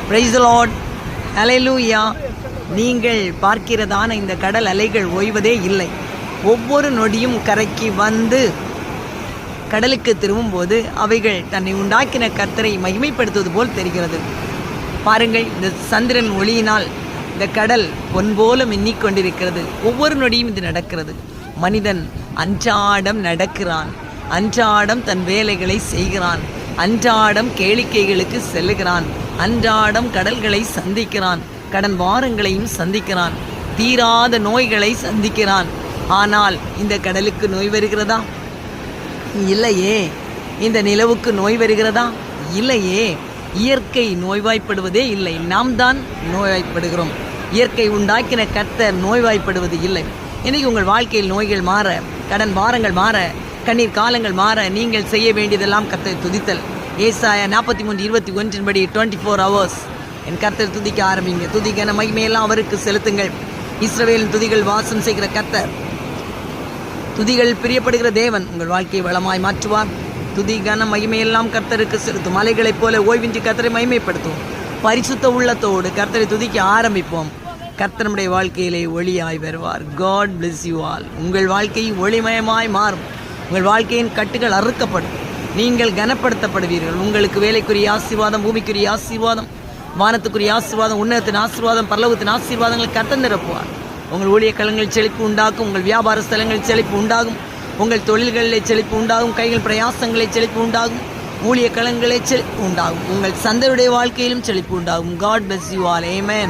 Praise the Lord. ஹல்லேலூயா. நீங்கள் பார்க்கிறதான இந்த கடல் அலைகள் ஓய்வதே இல்லை. ஒவ்வொரு நொடியும் கரைக்கு வந்து கடலுக்கு திரும்பும்போது அவைகள் தன்னை உண்டாக்கின கர்த்தரை மகிமைப்படுத்துவது போல் தெரிகிறது. பாருங்கள், இந்த சந்திரன் ஒளியினால் இந்த கடல் பொன் போல மின்னிக் கொண்டிருக்கிறது. ஒவ்வொரு நொடியும் இது நடக்கிறது. மனிதன் அன்றாடம் நடக்கிறான், அன்றாடம் தன் வேலைகளை செய்கிறான், அன்றாடம் கேளிக்கைகளுக்கு செல்லுகிறான், அன்றாடம் கடல்களை சந்திக்கிறான், கடன் வாரங்களையும் சந்திக்கிறான், தீராத நோய்களை சந்திக்கிறான். ஆனால் இந்த கடலுக்கு நோய் வருகிறதா? இல்லையே. இந்த நிலவுக்கு நோய் வருகிறதா? இல்லையே. இயற்கை நோய்வாய்ப்படுவதே இல்லை, நாம் தான் நோய்வாய்ப்படுகிறோம். இயற்கை உண்டாக்கின கர்த்தர் நோய்வாய்ப்படுவது இல்லை. இன்றைக்கு உங்கள் வாழ்க்கையில் நோய்கள் மாற, கடன் பாரங்கள் மாற, கண்ணீர் காலங்கள் மாற நீங்கள் செய்ய வேண்டியதெல்லாம் கர்த்தரை துதித்தல். ஏசாயா 43:21 படி 24 hours என் கர்த்தர் துதிக்க ஆரம்பிங்க. துதிக்கான மகிமையெல்லாம் அவருக்கு செலுத்துங்கள். இஸ்ரவேலின் துதிகள் வாசம் செய்கிற கர்த்தர், துதிகள் பிரியப்படுகிற தேவன் உங்கள் வாழ்க்கையை வளமாய் மாற்றுவார். துதிக்கான மகிமையெல்லாம் கர்த்தருக்கு செலுத்தும். மலைகளைப் போல ஓய்வின்றி கர்த்தரை மகிமைப்படுத்துவோம். பரிசுத்த உள்ளத்தோடு கர்த்தரை துதிக்க ஆரம்பிப்போம். கர்த்தர் நம்முடைய வாழ்க்கையிலே ஒளியாய் வருவார். God bless you all. உங்கள் வாழ்க்கை ஒளிமயமாய் மாறும். உங்கள் வாழ்க்கையின் கட்டுகள் அறுக்கப்படும். நீங்கள் கனப்படுத்தப்படுவீர்கள். உங்களுக்கு வேலைக்குரிய ஆசீர்வாதம், பூமிக்குரிய ஆசீர்வாதம், வானத்துக்குரிய ஆசீர்வாதம், உன்னதத்தின் ஆசீர்வாதம், பரலோகத்தின் ஆசீர்வாதங்களை கர்த்தர் நிரப்புவார். உங்கள் ஊழிய களங்களில் செழிப்பு உண்டாகும். உங்கள் வியாபார ஸ்தலங்களில் செழிப்பு உண்டாகும். உங்கள் தொழில்களிலே செழிப்பு உண்டாகும். கைகள் பிரயாசங்களை செழிப்பு உண்டாகும். ஊழிய களங்களே செழிப்பு உண்டாகும். உங்கள் சந்தையுடைய வாழ்க்கையிலும் செழிப்பு உண்டாகும். God bless you all. Amen.